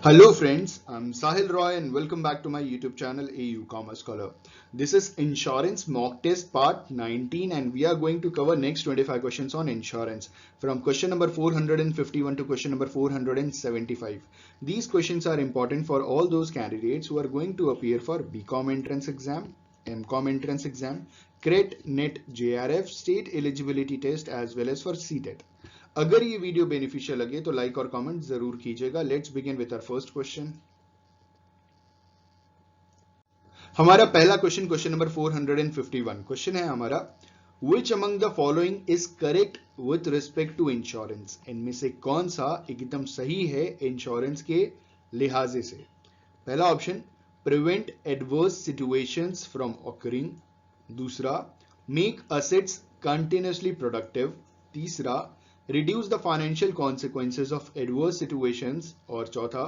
Hello friends, I'm Sahil Roy and welcome back to my YouTube channel AU Commerce Scholar. This is Insurance Mock Test Part 19 and we are going to cover next 25 questions on insurance from question number 451 to question number 475. These questions are important for all those candidates who are going to appear for BCom entrance exam, MCom entrance exam, CRET, NET, JRF, state eligibility test as well as for CTET. अगर ये video beneficial लगे तो like और comment जरूर कीजिएगा. Let's begin with our first question. हमारा पहला question number 451 question है हमारा, which among the following is correct with respect to insurance. इनमें से कौन सा एकदम सही है इंश्योरेंस के लिहाजे से. पहला option, prevent adverse situations from occurring. दूसरा, मेक असेट्स कंटिन्यूअसली प्रोडक्टिव. तीसरा, reduce the financial consequences of adverse situations. और चौथा,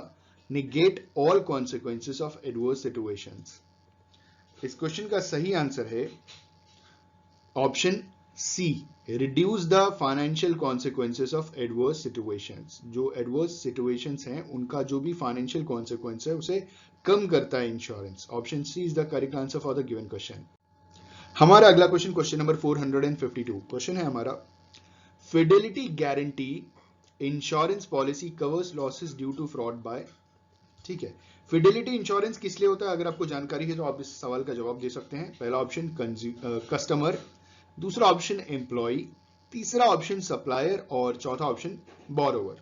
negate all consequences of adverse situations. इस क्वेश्चन का सही आंसर है option C, reduce the financial consequences of adverse situations. जो adverse situations हैं उनका जो भी financial consequence है उसे कम करता है insurance. Option C is the correct answer for the given question. हमारा अगला क्वेश्चन नंबर 452 क्वेश्चन है हमारा, fidelity guarantee insurance policy covers losses due to fraud by. ठीक है, फिडेलिटी इंश्योरेंस किस लिए होता है? अगर आपको जानकारी है तो आप इस सवाल का जवाब दे सकते हैं. पहला ऑप्शन कस्टमर, दूसरा ऑप्शन एम्प्लॉय, तीसरा ऑप्शन सप्लायर और चौथा ऑप्शन बोरोवर.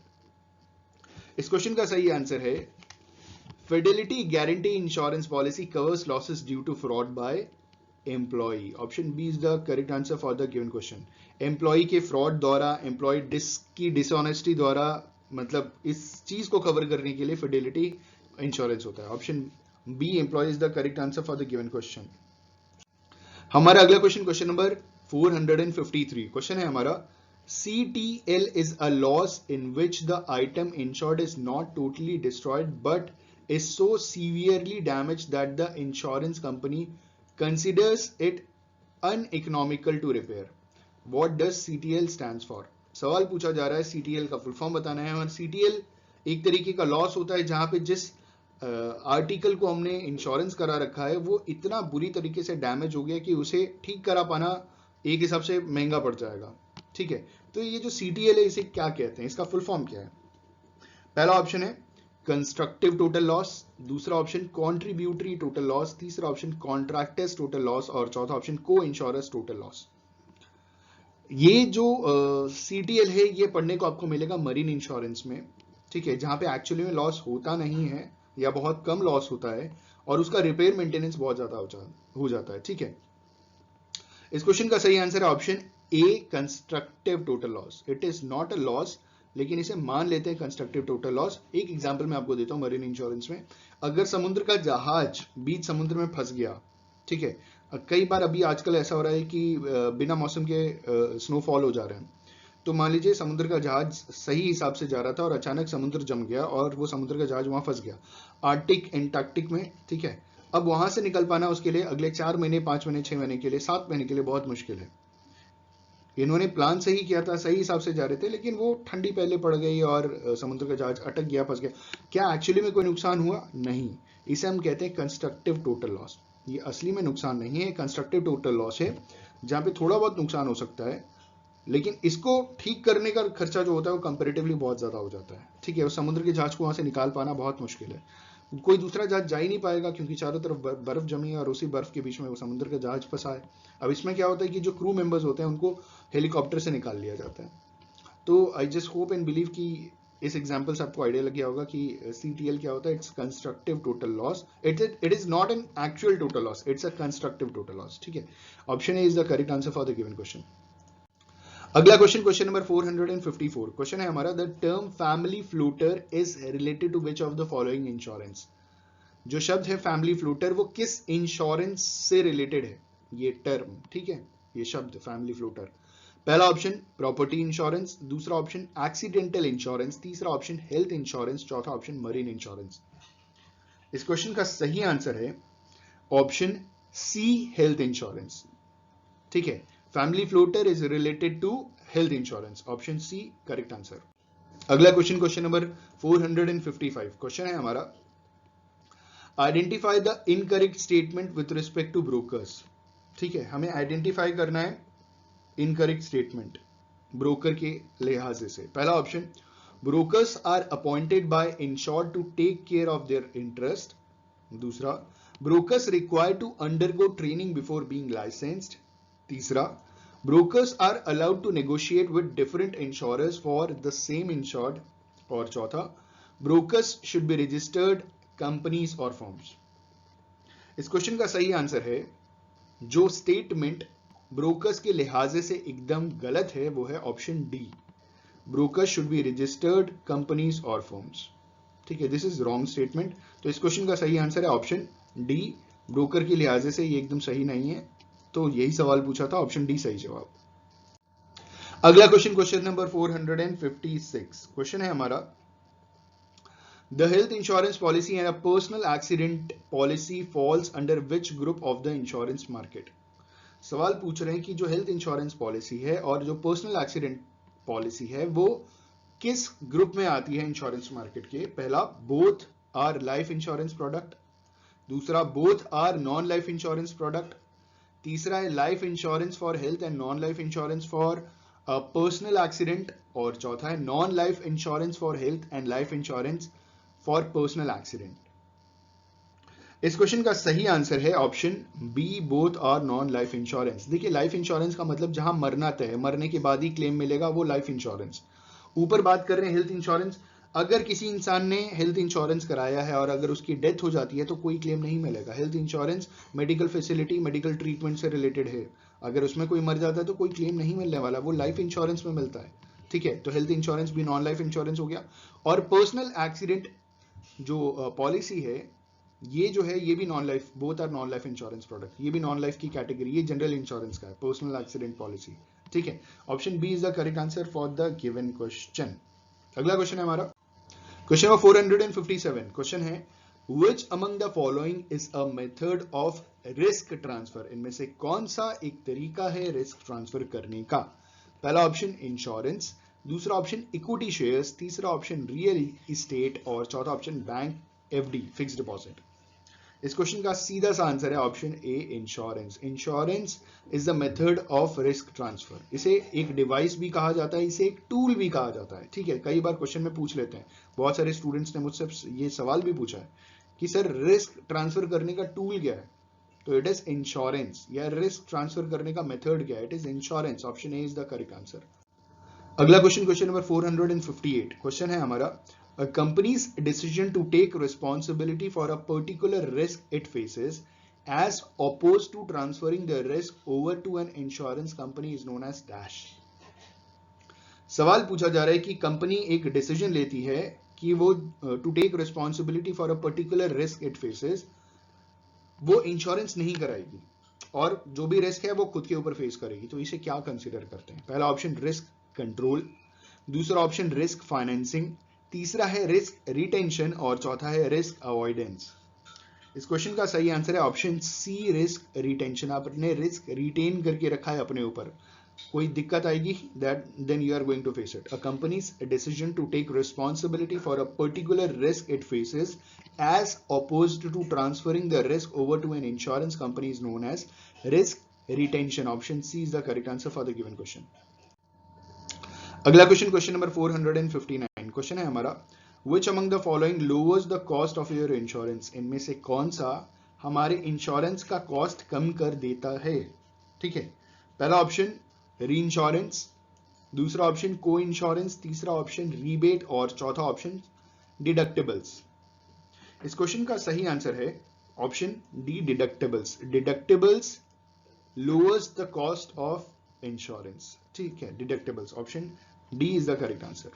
इस क्वेश्चन का सही आंसर है fidelity guarantee insurance policy covers losses due to fraud by employee. Option B is the correct answer for the given question. Employee के fraud द्वारा, employee की डिसऑनेस्टी द्वारा, मतलब इस चीज को कवर करने के लिए फिडेलिटी इंश्योरेंस होता है. Option B employee is the correct answer for the given question. हमारा अगला क्वेश्चन नंबर 453 क्वेश्चन है हमारा, CTL is a loss in which the item insured is not totally destroyed but is so severely damaged that the insurance company considers it uneconomical to repair. What does CTL stands for? सवाल पूछा जा रहा है, CTL का full form बताना है. और CTL एक तरीके का लॉस होता है जहां पे जिस आर्टिकल को हमने इंश्योरेंस करा रखा है वो इतना बुरी तरीके से डैमेज हो गया कि उसे ठीक करा पाना एक हिसाब से महंगा पड़ जाएगा. ठीक है, तो ये जो CTL है इसे क्या कहते हैं, इसका फुल फॉर्म क्या है? पहला ऑप्शन है कंस्ट्रक्टिव टोटल लॉस, दूसरा ऑप्शन कॉन्ट्रीब्यूटरी टोटल लॉस, तीसरा ऑप्शन कॉन्ट्रैक्टर्स टोटल लॉस और चौथा ऑप्शन को इंश्योरर्स टोटल लॉस. ये जो CTL है ये पढ़ने को आपको मिलेगा मरीन इंश्योरेंस में. ठीक है, जहां पे एक्चुअली में लॉस होता नहीं है या बहुत कम लॉस होता है और उसका रिपेयर मेंटेनेंस बहुत ज्यादा हो जाता है. ठीक है, इस क्वेश्चन का सही आंसर है option A, constructive total loss. It is not a loss, लेकिन इसे मान लेते हैं कंस्ट्रक्टिव टोटल लॉस. एक एग्जांपल मैं आपको देता हूं मरीन इंश्योरेंस में. अगर समुद्र का जहाज बीच समुद्र में फंस गया, ठीक है, कई बार अभी आजकल ऐसा हो रहा है कि बिना मौसम के स्नोफॉल हो जा रहे हैं. तो मान लीजिए समुद्र का जहाज सही हिसाब से जा रहा था और अचानक समुद्र जम गया और वो समुद्र का जहाज वहां फंस गया आर्टिक एंटार्क्टिक में. ठीक है, अब वहां से निकल पाना उसके लिए अगले 4 महीने, 5 महीने, 6 महीने के लिए, 7 महीने के लिए बहुत मुश्किल है. इन्होंने प्लान सही किया था, सही हिसाब से जा रहे थे, लेकिन वो ठंडी पहले पड़ गई और समुद्र का जहाज अटक गया, फंस गया. क्या एक्चुअली में कोई नुकसान हुआ? नहीं. इसे हम कहते हैं कंस्ट्रक्टिव टोटल लॉस. ये असली में नुकसान नहीं है, कंस्ट्रक्टिव टोटल लॉस है जहां पे थोड़ा बहुत नुकसान हो सकता है, लेकिन इसको ठीक करने का खर्चा जो होता है वो कंपैरेटिवली बहुत ज्यादा हो जाता है. ठीक है, उस समुद्र के जहाज को वहां से निकाल पाना बहुत मुश्किल है. कोई दूसरा जहाज जा ही नहीं पाएगा क्योंकि चारों तरफ बर्फ जमी है और उसी बर्फ के बीच में वो समुद्र का जहाज फंसा है. अब इसमें क्या होता है कि जो क्रू मेंबर्स होते हैं उनको हेलीकॉप्टर से निकाल लिया जाता है. तो I just hope and believe कि इस एग्जांपल से आपको आइडिया लग गया होगा कि CTL क्या होता है. It's constructive total loss. It is not an actual total loss, it's a constructive total loss. ठीक है, option A is the correct answer for the given question. अगला क्वेश्चन नंबर 454 क्वेश्चन है हमारा, the term family floater is related to which of the following insurance. जो शब्द है family flutter वो किस इंश्योरेंस से रिलेटेड है ये टर्म. ठीक है, ये शब्द फैमिली फ्लूटर. पहला ऑप्शन प्रॉपर्टी इंश्योरेंस, दूसरा ऑप्शन एक्सीडेंटल इंश्योरेंस, तीसरा ऑप्शन हेल्थ इंश्योरेंस, चौथा ऑप्शन मरीन इंश्योरेंस. इस क्वेश्चन का सही आंसर है ऑप्शन सी, हेल्थ इंश्योरेंस. ठीक है, family floater is related to health insurance. Option C correct answer. अगला क्वेश्चन, क्वेश्चन नंबर 455, क्वेश्चन है हमारा identify the incorrect statement with respect to brokers. ठीक है, हमें आइडेंटिफाई करना है इनकरेक्ट स्टेटमेंट ब्रोकर के लिहाज से। पहला option, brokers are appointed by insured to take care of their interest. दूसरा, brokers required to undergo training before being licensed. तीसरा, brokers are allowed to negotiate with different insurers for the same insured. और चौथा, brokers should be registered companies और firms. इस question का सही answer है, जो स्टेटमेंट ब्रोकर्स के लिहाजे से एकदम गलत है वो है option D, brokers should be registered companies और फर्म्स। ठीक है, दिस इज रॉन्ग स्टेटमेंट। तो इस क्वेश्चन का सही आंसर है ऑप्शन डी, ब्रोकर के लिहाजे से ये एकदम सही नहीं है। तो यही सवाल पूछा था, ऑप्शन डी सही जवाब। अगला क्वेश्चन, क्वेश्चन नंबर 456, क्वेश्चन है हमारा the health insurance policy and a personal accident policy falls under which group of the insurance market. सवाल पूछ रहे हैं कि जो हेल्थ इंश्योरेंस पॉलिसी है और जो पर्सनल एक्सीडेंट पॉलिसी है वो किस ग्रुप में आती है इंश्योरेंस मार्केट के। पहला, both are life insurance product. दूसरा, both are non life insurance product. तीसरा है life insurance for health and non life insurance for personal accident. और चौथा है non life insurance for health and life insurance for personal accident. इस question का सही answer है option B, both are non life insurance. देखिए, life insurance का मतलब जहां मरना तय है, मरने के बाद ही क्लेम मिलेगा, वो लाइफ इंश्योरेंस। ऊपर बात कर रहे हैं हेल्थ इंश्योरेंस। अगर किसी इंसान ने हेल्थ इंश्योरेंस कराया है और अगर उसकी डेथ हो जाती है तो कोई क्लेम नहीं मिलेगा। Health insurance medical facility, medical treatment से रिलेटेड है। अगर उसमें कोई मर जाता है तो कोई क्लेम नहीं मिलने वाला, वो लाइफ इंश्योरेंस में मिलता है। ठीक है, तो हेल्थ इंश्योरेंस भी नॉन लाइफ इंश्योरेंस हो गया। और पर्सनल एक्सीडेंट जो पॉलिसी है ये जो है ये भी non life, both are non life insurance product. ये भी नॉन लाइफ की कैटेगरी, ये जनरल इंश्योरेंस का है, पर्सनल एक्सीडेंट पॉलिसी। ठीक है, option B is the correct answer for the given question. अगला क्वेश्चन है हमारा क्वेश्चन नंबर 457, क्वेश्चन है which among the following is a method of risk transfer. इनमें से कौन सा एक तरीका है रिस्क ट्रांसफर करने का। पहला ऑप्शन इंश्योरेंस, दूसरा ऑप्शन इक्विटी शेयर्स, तीसरा ऑप्शन रियल इस्टेट और चौथा option bank FD, fixed deposit. इस क्वेश्चन का सीधा सा आंसर है option A, insurance. Insurance is the method of risk transfer. इसे एक डिवाइस भी कहा जाता है, इसे एक टूल भी कहा जाता है। ठीक है, कई बार क्वेश्चन में पूछ लेते हैं, बहुत सारे स्टूडेंट्स ने मुझसे ये सवाल भी पूछा है कि सर रिस्क ट्रांसफर करने का टूल क्या है, तो इट इज इंश्योरेंस। या रिस्क ट्रांसफर करने का मेथड क्या है, it is insurance. Option A is the correct answer. अगला क्वेश्चन, क्वेश्चन नंबर 458, क्वेश्चन है हमारा a company's decision to take responsibility for a particular risk it faces as opposed to transferring the risk over to an insurance company is known as dash। सवाल पूछा जा रहा है कि company एक decision लेती है कि वो to take responsibility for a particular risk it faces, वो इंश्योरेंस नहीं कराएगी और जो भी रिस्क है वो खुद के ऊपर फेस करेगी, तो इसे क्या कंसीडर करते हैं। पहला ऑप्शन रिस्क कंट्रोल, दूसरा ऑप्शन रिस्क फाइनेंसिंग, तीसरा है रिस्क रिटेंशन और चौथा है रिस्क अवॉइडेंस। इस क्वेश्चन का सही आंसर है ऑप्शन सी, रिस्क रिटेंशन। आपने रिस्क रिटेन करके रखा है अपने ऊपर, कोई दिक्कत आएगी that then you are going to face it. A company's decision to take responsibility for a particular risk it faces as opposed to transferring the risk over to an insurance company is known as risk retention. Option C is the correct answer for the given question. अगला question, question number 459, question है हमारा which among the following lowers the cost of your insurance। इनमें से कौन सा हमारे insurance का cost कम कर देता है। ठीक है, पहला ऑप्शन री इंश्योरेंस, दूसरा ऑप्शन को इंश्योरेंस, तीसरा ऑप्शन रीबेट और चौथा ऑप्शन डिडक्टिबल्स। इस क्वेश्चन का सही आंसर है option D, deductibles. Deductibles lowers the cost of insurance. ठीक है, deductibles, option D is the correct answer.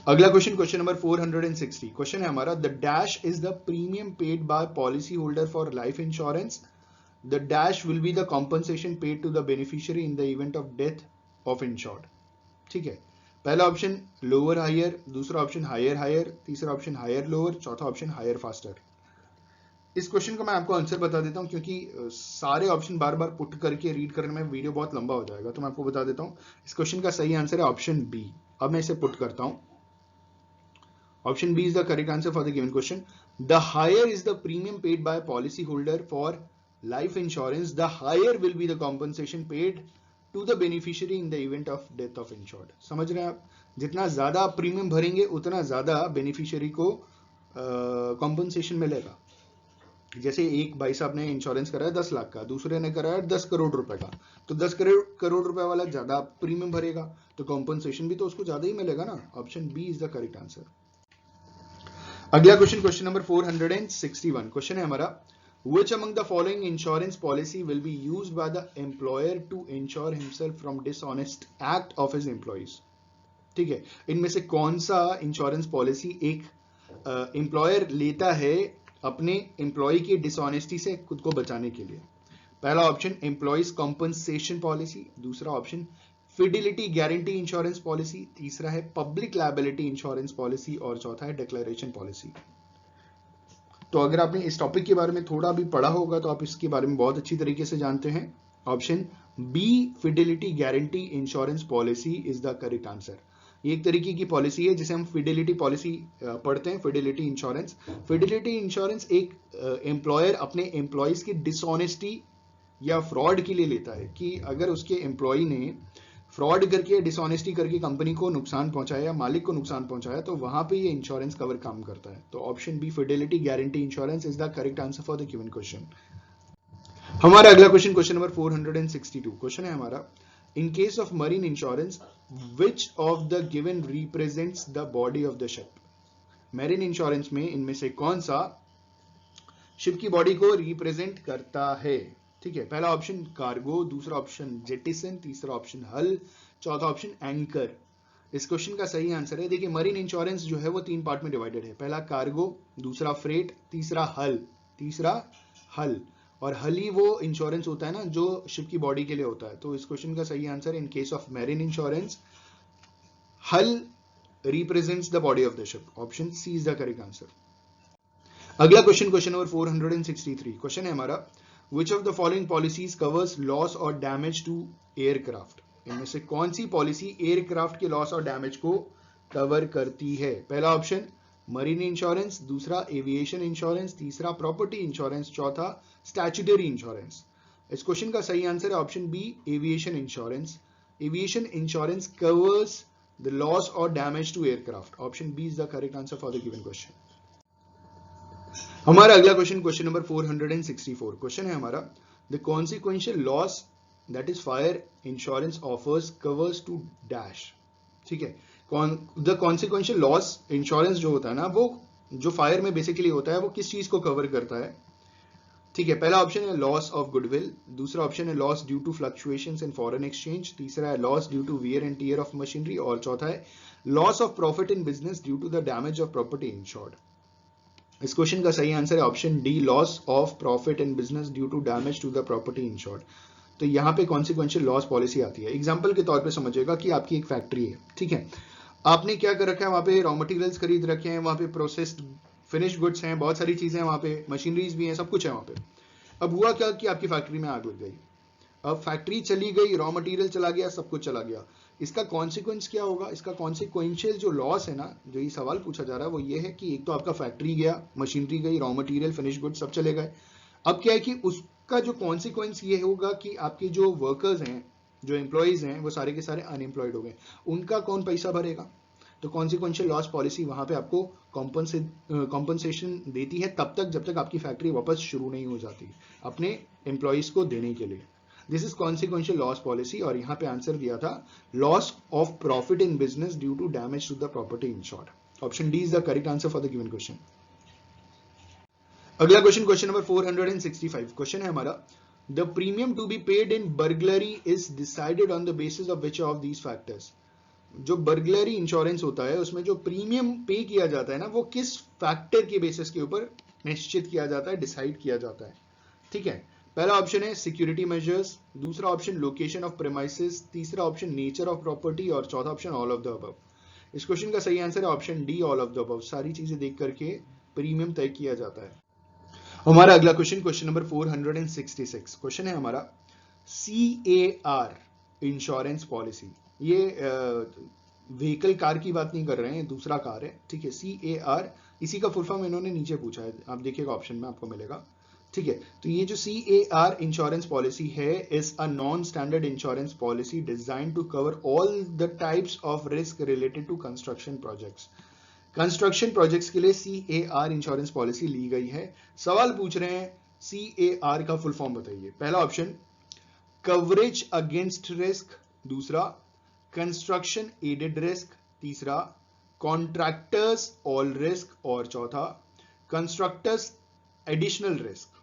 अगला क्वेश्चन, क्वेश्चन नंबर 460, क्वेश्चन है हमारा the dash is the premium paid by policy holder for life insurance. The dash will be the compensation paid to the beneficiary in the event of death of insured. ठीक है, पहला option lower higher, दूसरा option higher higher, तीसरा option higher lower, चौथा option higher faster. इस question का मैं आपको आंसर बता देता हूं क्योंकि सारे ऑप्शन बार बार पुट करके रीड करने में वीडियो बहुत लंबा हो जाएगा, तो मैं आपको बता देता हूं। इस क्वेश्चन का सही आंसर है ऑप्शन बी। अब मैं इसे पुट करता हूं। Option B is the correct answer for the given question. The higher is the premium paid by policy holder for life insurance, the higher will be the compensation paid to the beneficiary in the event of death of insured. समझ रहे हैं आप? जितना ज्यादा premium भरेंगे उतना ज्यादा beneficiary को कॉम्पनसेशन मिलेगा. जैसे एक भाई साहब ने इंश्योरेंस कराया 10 लाख का, दूसरे ने कराया 10 करोड़ रुपए का, तो 10 करोड़ रुपए वाला ज्यादा प्रीमियम भरेगा तो कॉम्पनसेशन भी तो उसको ज्यादा ही मिलेगा ना. Option B is the correct answer. अगला क्वेश्चन नंबर 461. क्वेश्चन है हमारा, which among the following insurance policy will be used by the employer to insure himself from dishonest act of his employees. ठीक है, इनमें से कौन सा इंश्योरेंस पॉलिसी एक एम्प्लॉयर लेता है अपने एम्प्लॉय की डिसऑनेस्टी से खुद को बचाने के लिए? पहला ऑप्शन एम्प्लॉयज कॉम्पनसेशन पॉलिसी, दूसरा option fidelity guarantee insurance policy, तीसरा है पब्लिक लायबिलिटी इंश्योरेंस पॉलिसी और चौथा है डिक्लेरेशन पॉलिसी. तो अगर आपने इस टॉपिक के बारे में थोड़ा भी पढ़ा होगा तो आप इसके बारे में बहुत अच्छी तरीके से जानते हैं. Option B fidelity guarantee insurance policy is the correct answer. ये एक तरीके की पॉलिसी है जिसे हम फिडिलिटी पॉलिसी पढ़ते हैं, फिडिलिटी इंश्योरेंस. फिडिलिटी इंश्योरेंस एक एम्प्लॉयर अपने एम्प्लॉयज की डिसऑनेस्टी या फ्रॉड के लिए लेता है कि अगर उसके एम्प्लॉय ने फ्रॉड करके डिसऑनेस्टी करके कंपनी को नुकसान पहुंचाया, मालिक को नुकसान पहुंचाया, तो वहां पे ये इंश्योरेंस कवर काम करता है. तो option B fidelity guarantee insurance is the correct answer for the given question. हमारा अगला क्वेश्चन नंबर 462. क्वेश्चन है हमारा, in case of marine insurance which of the given represents the body of the ship. Marine insurance में इनमें से कौन सा ship की बॉडी को रिप्रेजेंट करता है? ठीक है, पहला ऑप्शन कार्गो, दूसरा ऑप्शन जेटिसन, तीसरा ऑप्शन हल, चौथा ऑप्शन एंकर. इस क्वेश्चन का सही आंसर है, देखिए मरीन इंश्योरेंस जो है वो 3 पार्ट में डिवाइडेड है. पहला कार्गो, दूसरा फ्रेट, तीसरा हल. और हल ही वो इंश्योरेंस होता है ना जो शिप की बॉडी के लिए होता है. तो इस क्वेश्चन का सही answer in case of marine insurance hull represents the body of the ship. Option C is the correct answer. अगला क्वेश्चन नंबर 463. क्वेश्चन है हमारा, Which of the following policies covers loss or damage to aircraft? इनमें से कौन सी policy aircraft के loss और damage को कवर करती है? पहला ऑप्शन मरीन इंश्योरेंस, दूसरा एविएशन इंश्योरेंस, तीसरा प्रॉपर्टी इंश्योरेंस, चौथा स्टैट्यूटरी इंश्योरेंस. इस क्वेश्चन का सही आंसर है option B aviation insurance. Aviation insurance covers the loss और damage to aircraft. Option B is the correct answer for the given question. हमारा अगला क्वेश्चन नंबर 464. क्वेश्चन है हमारा, the consequential loss that is fire insurance offers covers to dash. ठीक है, the consequential loss insurance जो होता है ना वो जो फायर में बेसिकली होता है वो किस चीज को कवर करता है? ठीक है, पहला ऑप्शन है लॉस ऑफ गुडविल, दूसरा ऑप्शन है loss due to fluctuations in foreign exchange, तीसरा है loss due to wear and tear of machinery और चौथा है loss of profit in business due to the damage of property insured. इस question का सही आंसर है option D loss of profit in business due to damage to the property insured. तो यहाँ पे कॉन्सिक्वेंशियल लॉस पॉलिसी आती है. Example के तौर पे समझिएगा कि आपकी एक फैक्ट्री है, ठीक है, आपने क्या कर रखा है, वहां पे रॉ मटेरियल्स खरीद रखे हैं, वहां पे प्रोसेस्ड फिनिश गुड्स हैं, बहुत सारी चीजें हैं, वहां पे मशीनरीज भी हैं, सब कुछ है वहां पे. अब हुआ क्या कि आपकी फैक्ट्री में आग लग गई. अब फैक्ट्री चली गई, रॉ मटेरियल चला गया, सब कुछ चला गया. इसका कॉन्सिक्वेंस क्या होगा? इसका कॉन्सिक्वेंशियल जो लॉस है ना, जो ये सवाल पूछा जा रहा है वो ये है कि एक तो आपका फैक्ट्री गया, मशीनरी गई, रॉ मटेरियल फिनिश गुड सब चले गए. अब क्या है कि उसका जो कॉन्सिक्वेंस ये होगा कि आपके जो वर्कर्स हैं, जो एम्प्लॉयज हैं, वो सारे के सारे अनएम्प्लॉयड हो गए. उनका कौन पैसा भरेगा? तो कॉन्सिक्वेंशियल लॉस पॉलिसी वहां पे आपको कॉम्पनसेशन देती है तब तक जब तक आपकी फैक्ट्री वापस शुरू नहीं हो जाती अपने एम्प्लॉयज को देने के लिए. This is consequential loss policy और यहां पे आंसर दिया था loss of profit in business due to damage to the property insured. Option D is the correct answer for the given question. अगला क्वेश्चन नंबर 465. क्वेश्चन है हमारा, the premium to be paid in burglary is decided on the basis of which of these factors. जो burglary insurance होता है उसमें जो premium पे किया जाता है ना वो किस फैक्टर के बेसिस के ऊपर निश्चित किया जाता है, डिसाइड किया जाता है. ठीक है, पहला ऑप्शन है सिक्योरिटी मेजर्स, दूसरा ऑप्शन लोकेशन ऑफ प्रेमाइसेस, तीसरा ऑप्शन नेचर ऑफ प्रॉपर्टी और चौथा option all of the above. इस क्वेश्चन का सही आंसर है option D all of the above. सारी चीजें देख करके प्रीमियम तय किया जाता है. हमारा अगला क्वेश्चन नंबर 466. क्वेश्चन है हमारा, CAR insurance policy. Vehicle car की बात नहीं कर रहे हैं, दूसरा कार है, ठीक है। CAR, इसी का फुल फॉर्म इन्होंने नीचे पूछा है, आप देखिएगा ऑप्शन में आपको मिलेगा, ठीक है। तो ये जो CAR इंश्योरेंस पॉलिसी है, is a non standard insurance policy design to cover all the types of risk related to construction projects. Construction projects के लिए CAR इंश्योरेंस पॉलिसी ली गई है। सवाल पूछ रहे हैं CAR का फुल फॉर्म बताइए। पहला ऑप्शन कवरेज अगेंस्ट रिस्क, दूसरा कंस्ट्रक्शन एडेड रिस्क, तीसरा कॉन्ट्रैक्टर्स ऑल रिस्क, और चौथा कंस्ट्रक्टर्स एडिशनल रिस्क।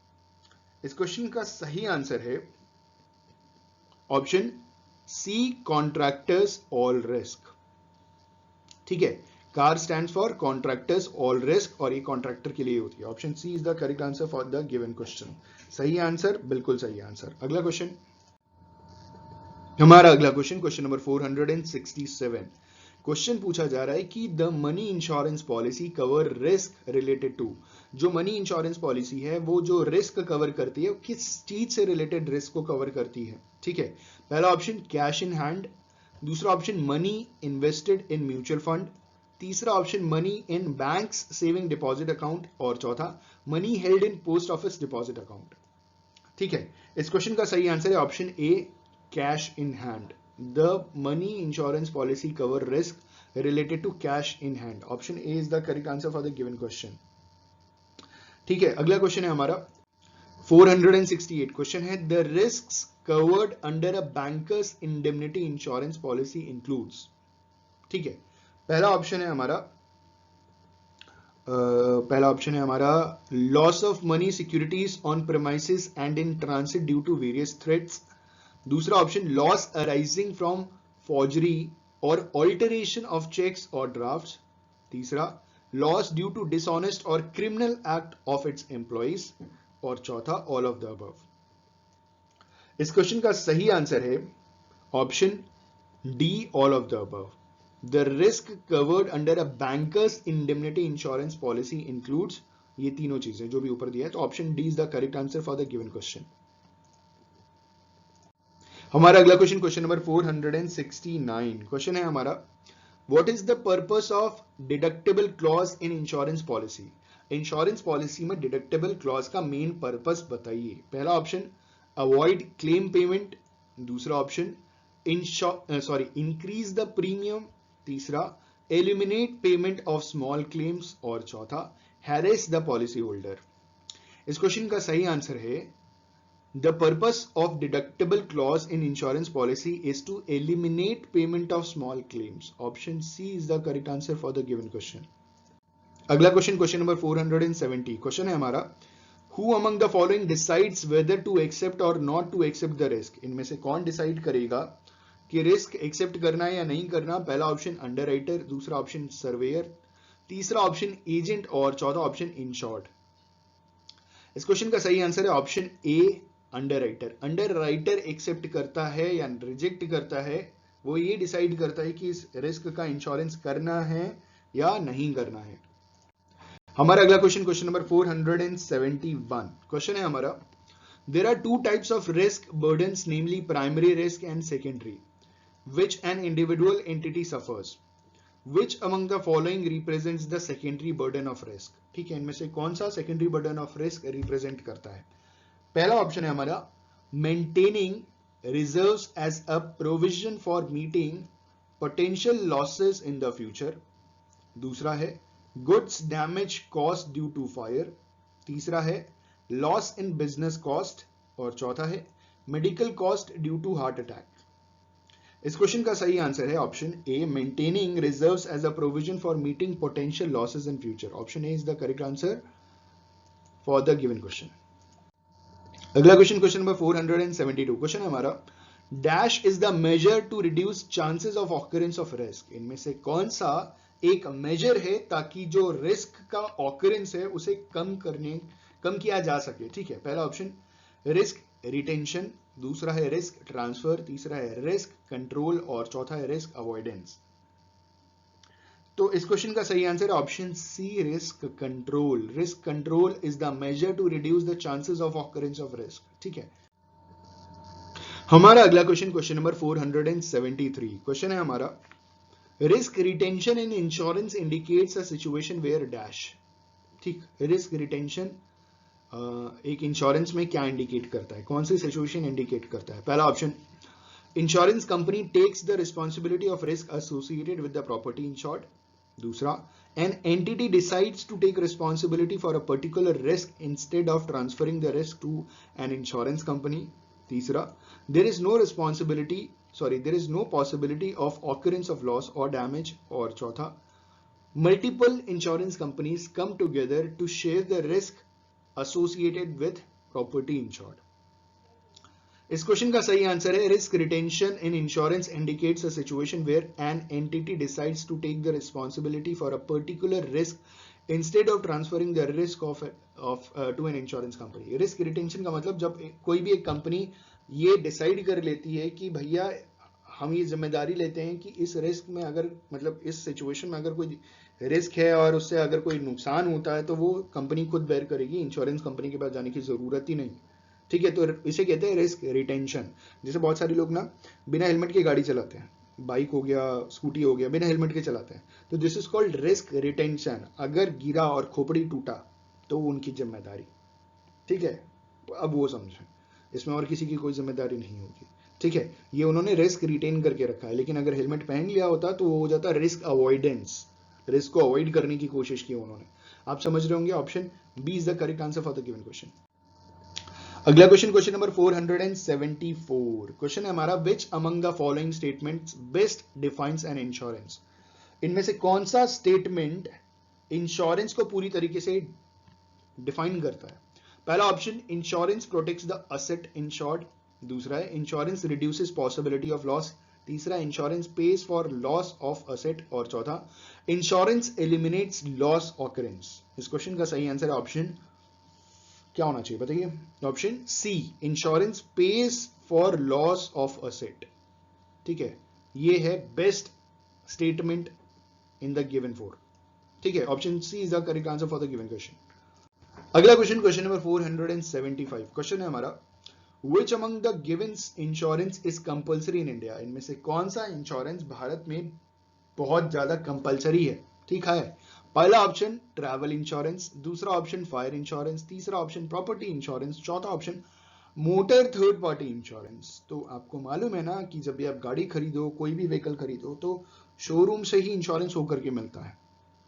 इस क्वेश्चन का सही आंसर है option C, contractors all risk, ठीक है। CAR stands for contractors all risk, और ये कॉन्ट्रैक्टर के लिए होती है। Option C is the correct answer for the given question. सही आंसर, बिल्कुल सही आंसर। अगला क्वेश्चन, हमारा अगला क्वेश्चन, क्वेश्चन नंबर 467। क्वेश्चन पूछा जा रहा है कि the money insurance policy cover risk related to, जो मनी इंश्योरेंस पॉलिसी है वो जो रिस्क कवर करती है, किस चीज से रिलेटेड रिस्क को कवर करती है, ठीक है। पहला ऑप्शन कैश इन हैंड, दूसरा option money invested in mutual fund, तीसरा option money in banks saving deposit account, और चौथा money held in post office deposit account, ठीक है। इस क्वेश्चन का सही आंसर है option A, cash in hand. The money insurance policy cover risk related to cash in hand. Option A is the correct answer for the given question, ठीक है। अगला question है हमारा 468। क्वेश्चन है the risks covered under a bankers indemnity insurance policy includes, ठीक है। पहला option है हमारा loss of money securities on premises and in transit due to various threats, दूसरा option loss arising from forgery और ऑल्टरेशन ऑफ चेक्स और drafts, तीसरा loss due to dishonest और criminal act of its employees, और चौथा all of the above. इस question का सही आंसर है option D, all of the above. The risk covered under a bankers indemnity insurance policy includes, ये तीनों चीजें जो भी ऊपर दिया है, तो option D is the correct answer for the given question. हमारा अगला क्वेश्चन, क्वेश्चन नंबर 469। क्वेश्चन है हमारा what is the purpose of deductible clause in insurance policy. Insurance policy में डिडक्टेबल क्लॉज का मेन पर्पस बताइए। पहला ऑप्शन अवॉइड क्लेम पेमेंट, दूसरा option increase the premium, तीसरा eliminate payment of small claims, और चौथा हैरेस द पॉलिसी होल्डर। इस question का सही आंसर है the purpose of deductible clause in insurance policy is to eliminate payment of small claims. Option C is the correct answer for the given question. अगला question, question number 470। Question है हमारा who among the following decides whether to accept or not to accept the risk। इनमें से कौन decide करेगा कि risk accept करना है या नहीं करना। पहला ऑप्शन अंडरराइटर, दूसरा ऑप्शन सर्वेयर, तीसरा ऑप्शन एजेंट, और चौथा ऑप्शन इंश्योर्ड। इस क्वेश्चन का सही आंसर है ऑप्शन ए, अंडरराइटर। अंडरराइटर एक्सेप्ट करता है या रिजेक्ट करता है, वो ये डिसाइड करता है कि इस रिस्क का इंश्योरेंस करना है या नहीं करना है। हमारा अगला क्वेश्चन, क्वेश्चन नंबर 471। क्वेश्चन है हमारा there are two types of risk burdens, namely primary risk and secondary, which an individual entity suffers. Which among the following represents the secondary burden of risk, ठीक है। इनमें से कौन सा secondary burden of risk represent करता है। पहला option है हमारा maintaining reserves as a provision for meeting potential losses in the future, दूसरा है goods damage cost due to fire, तीसरा है लॉस इन बिजनेस कॉस्ट, और चौथा है medical cost due to heart attack. इस क्वेश्चन का सही आंसर है option A, maintaining reserves as a provision for meeting potential losses in future. Option A is the correct answer for the given question. अगला question, question number 472। Question है हमारा dash is the measure to reduce chances of occurrence of risk. इनमें से कौन सा एक major है ताकि जो रिस्क का ऑकरेंस है उसे कम किया जा सके, ठीक है। पहला ऑप्शन रिस्क रिटेंशन, दूसरा है रिस्क ट्रांसफर, तीसरा है रिस्क कंट्रोल, और चौथा है रिस्क अवॉइडेंस। तो इस क्वेश्चन का सही आंसर है option C, risk control. Risk control is the measure to reduce the chances of occurrence of risk, ठीक है। हमारा अगला क्वेश्चन, क्वेश्चन नंबर 473। क्वेश्चन है हमारा risk retention in insurance indicates a situation where dash. ठीक, risk retention एक insurance में क्या इंडिकेट करता है, कौन सी सिचुएशन इंडिकेट करता है? पहला option, insurance company takes the responsibility of risk associated with the property insured. दूसरा, an entity decides to take responsibility for a particular risk instead of transferring the risk to an insurance company. तीसरा, there is no there is no possibility of occurrence of loss और damage. और चौथा, multiple insurance companies come together to share the risk associated with property insured. इस question का सही answer है, risk retention in insurance indicates a situation where an entity decides to take the responsibility for a particular risk instead of transferring the risk off to an insurance company. Risk retention का मतलब जब कोई भी एक company ये decide कर लेती है कि भैया हम ये जिम्मेदारी लेते हैं कि इस रिस्क में अगर मतलब इस सिचुएशन में अगर कोई रिस्क है और उससे अगर कोई नुकसान होता है तो वो कंपनी खुद बेयर करेगी, इंश्योरेंस कंपनी के पास जाने की जरूरत ही नहीं। ठीक है, तो इसे कहते हैं रिस्क रिटेंशन। जैसे बहुत सारे लोग ना बिना हेलमेट के गाड़ी चलाते हैं, बाइक हो गया, स्कूटी हो गया, बिना हेलमेट के चलाते हैं, तो this is called risk retention. अगर गिरा और खोपड़ी टूटा तो उनकी जिम्मेदारी। ठीक है, अब वो समझें, इसमें और किसी की कोई जिम्मेदारी नहीं होगी। ठीक है, ये उन्होंने रिस्क रिटेन करके रखा है, लेकिन अगर हेलमेट पहन लिया होता तो वो हो जाता रिस्क अवॉइडेंस, रिस्क को अवॉइड करने की कोशिश की उन्होंने। आप समझ रहे होंगे, option B is the correct answer for the given question. अगला क्वेश्चन, क्वेश्चन नंबर 474। क्वेश्चन है हमारा, which among the following statements best defines an insurance. इनमें से कौन सा स्टेटमेंट इंश्योरेंस को पूरी तरीके से डिफाइन करता है? पहला option, insurance protects the asset insured. दूसरा है, insurance reduces possibility of loss. तीसरा, insurance pays for loss of asset. और चौथा, इंश्योरेंस एलिमिनेट्स लॉस ऑकरेंस। इस क्वेश्चन का सही आंसर है ऑप्शन क्या होना चाहिए बताइए? Option C, insurance pays for loss of asset. ठीक है, ये है best statement in the given four. ठीक है, option C is the correct answer for the given question. अगला क्वेश्चन, क्वेश्चन नंबर 475। क्वेश्चन है हमारा, which among the given insurance is compulsory in India। इनमें से कौन सा इंश्योरेंस भारत में बहुत ज्यादा कंपलसरी है? ठीक है, पहला ऑप्शन ट्रैवल इंश्योरेंस, दूसरा ऑप्शन फायर इंश्योरेंस, तीसरा ऑप्शन प्रॉपर्टी इंश्योरेंस, चौथा option motor third party insurance. तो आपको मालूम है ना कि जब भी आप गाड़ी खरीदो, कोई भी व्हीकल खरीदो, तो शोरूम से ही इंश्योरेंस होकर के मिलता है।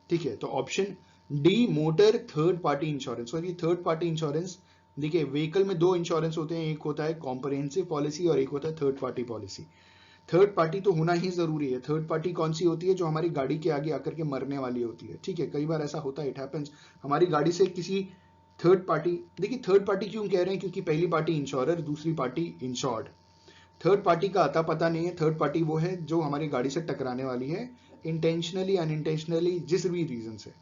ठीक है, तो option D motor third party insurance. और ये थर्ड पार्टी इंश्योरेंस, देखिए व्हीकल में दो इंश्योरेंस होते हैं, एक होता है कॉम्प्रिहेंसिव पॉलिसी और एक होता है third party policy. Third party तो होना ही जरूरी है। थर्ड पार्टी कौन सी होती है? जो हमारी गाड़ी के आगे आकर के मरने वाली होती है। ठीक है, कई बार ऐसा होता है, इट हैपेंस, हमारी गाड़ी से किसी थर्ड पार्टी, देखिए थर्ड पार्टी क्यों कह रहे हैं, क्योंकि पहली पार्टी इंश्योरर, दूसरी पार्टी इंश्योर्ड। थर्ड पार्टी का आता पता नहीं है। थर्ड पार्टी वो है जो हमारी गाड़ी से टकराने वाली है, इंटेंशनली अनइंटेंशनली, जिस भी रीजन से।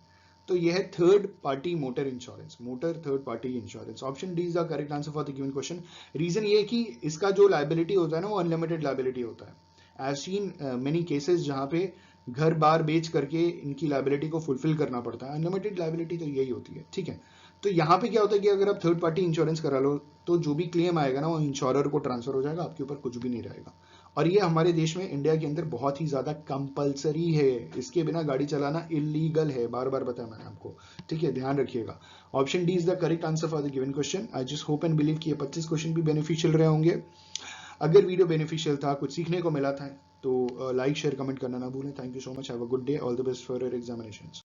तो यह है third party motor insurance, motor third party insurance. Option D is the correct answer for the given question. Reason ये कि इसका जो लायबिलिटी होता है ना, वो अनलिमिटेड लायबिलिटी होता है। I have seen many cases जहां पे घर बार बेच करके इनकी लायबिलिटी को फुलफिल करना पड़ता है। अनलिमिटेड लायबिलिटी तो यही होती है। ठीक है, तो यहाँ पे क्या होता है कि अगर आप थर्ड पार्टी इंश्योरेंस करा लो तो जो भी क्लेम आएगा ना, वो इंश्योरर को ट्रांसफर हो जाएगा, आपके ऊपर कुछ भी नहीं रहेगा। और ये हमारे देश में, इंडिया के अंदर बहुत ही ज्यादा कंपलसरी है। इसके बिना गाड़ी चलाना इलीगल है, बार बार बताया मैंने आपको। ठीक है, ध्यान रखिएगा। Option D is the correct answer for the given question. I just hope and believe कि ये 25 क्वेश्चन भी बेनिफिशियल रहे होंगे। अगर वीडियो बेनिफिशियल था, कुछ सीखने को मिला था, तो लाइक शेयर कमेंट करना ना भूलें। Thank you so much, have a good day, all the best for your examinations.